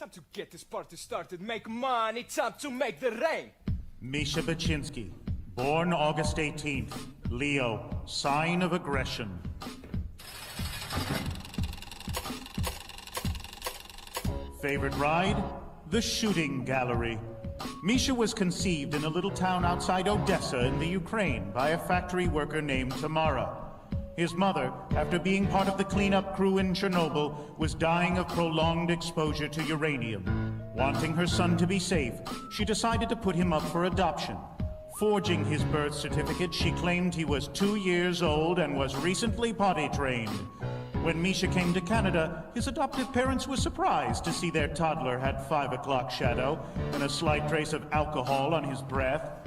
time to get this party started. Make money, time to make the rain. Misha Baczynski, born August 18th, Leo, sign of aggression. Favorite ride? The shooting gallery. Misha was conceived in a little town outside Odessa in the Ukraine by a factory worker named Tamara. His mother, after being part of the cleanup crew in Chernobyl, was dying of prolonged exposure to uranium. Wanting her son to be safe, she decided to put him up for adoption. Forging his birth certificate, she claimed he was 2 years old and was recently potty trained. When Misha came to Canada, his adoptive parents were surprised to see their toddler had 5 o'clock shadow and a slight trace of alcohol on his breath.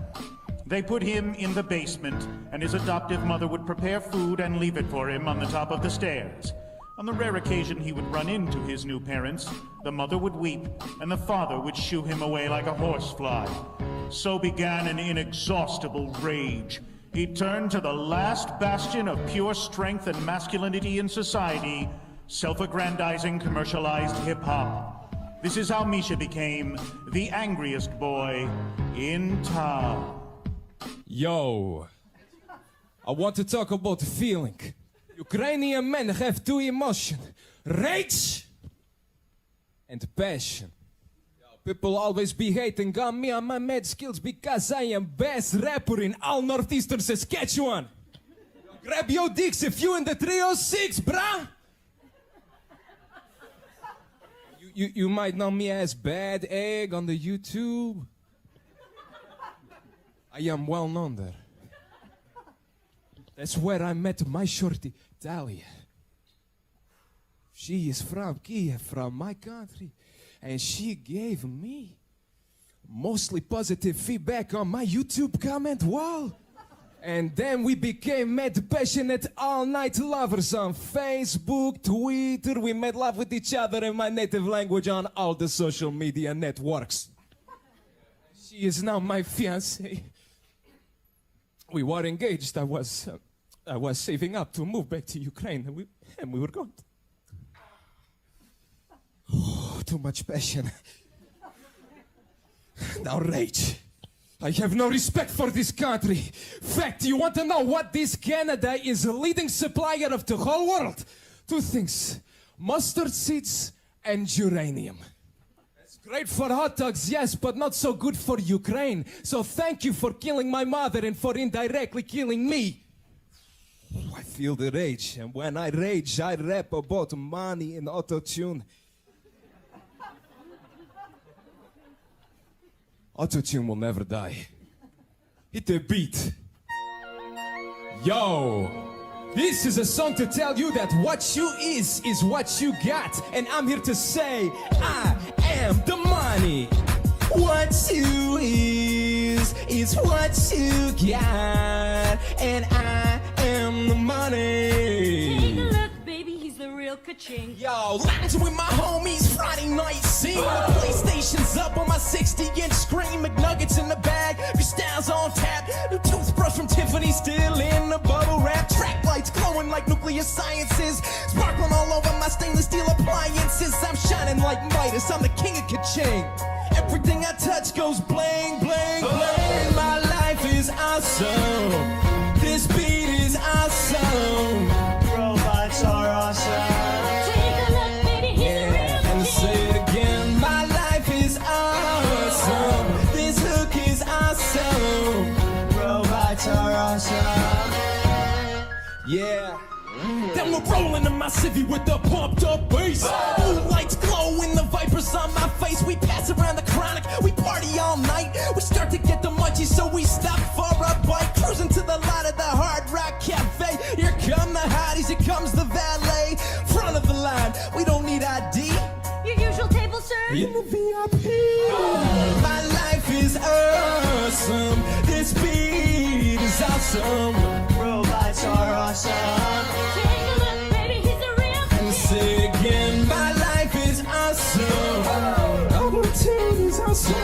They put him in the basement, and his adoptive mother would prepare food and leave it for him on the top of the stairs. On the rare occasion he would run into his new parents, the mother would weep, and the father would shoo him away like a horsefly. So began an inexhaustible rage. He turned to the last bastion of pure strength and masculinity in society, self-aggrandizing commercialized hip-hop. This is how Misha became the angriest boy in town. Yo, I want to talk about the feeling. Ukrainian men have two emotions, rage and passion. People always be hating on me and my mad skills because I am best rapper in all northeastern Saskatchewan. Grab your dicks if you in the 306, bruh. You might know me as Bad Egg on the YouTube. I am well known there. That's where I met my shorty, Talia. She is from Kiev, from my country, and she gave me mostly positive feedback on my YouTube comment wall. And then we became mad passionate all-night lovers on Facebook, Twitter. We made love with each other in my native language on all the social media networks. She is now my fiancée. We were engaged. I was saving up to move back to Ukraine, and we were going. Oh, too much passion. Now rage. I have no respect for this country. Fact, you want to know what this Canada is a leading supplier of the whole world? Two things, mustard seeds and uranium. It's great for hot dogs, yes, but not so good for Ukraine. So thank you for killing my mother and for indirectly killing me. I feel the rage, and when I rage, I rap about money and auto-tune. Auto-tune will never die. Hit the beat. Yo, this is a song to tell you that what you is what you got. And I'm here to say, I am the money. What you is what you got. And I am the money. Take a look, baby, he's the real ka-ching. Yo, lounging with my homies, Friday night scene. The PlayStation's up on my 60-inch screen. McNuggets in the bag, Cristal's on tap. New toothbrush from Tiffany still in the bubble wrap. Track lights glowing like nuclear sciences. Sparkling all over my stainless steel appliances. I'm shining like Midas, I'm the king of ka-ching. Everything I touch goes bling, bling, bling. My life is awesome. This beat is awesome. Robots are awesome. Take a look, baby, he's the real And ka-ching. say it again, my life is awesome. This hook is awesome. Robots are awesome. Yeah. Then we're rolling in my civvy with the pumped up bass. Blue lights glow in the vipers on my face. We pass around the chronic, we party all night. We start to get the munchies, so we stop for a bite. Cruising to the lot of the Hard Rock Cafe. Here come the hotties, here comes the valet. Front of the line, we don't need ID. Your usual table, sir? In the VIP. My life is awesome. This beat is awesome. Robots are awesome. Take a look, baby, he's the real And ka-ching. say again, my life is awesome. Our team is awesome.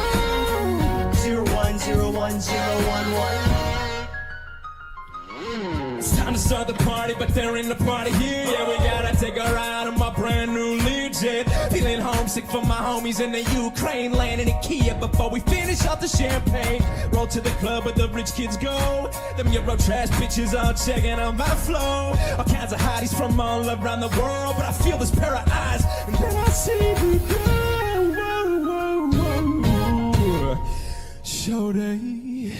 01010111. It's time to start the party, but there ain't the party here. Yeah, we gotta take a ride on my brand new Learjet. Feeling homesick. classic for my homies in the Ukraine, landing in Kiev before we finish off the champagne. Roll to the club where the rich kids go. Them Euro trash bitches all checking out my flow. All kinds of hotties from all around the world, but I feel this pair of eyes, and then I see the girl. Whoa, whoa, whoa. Shorty.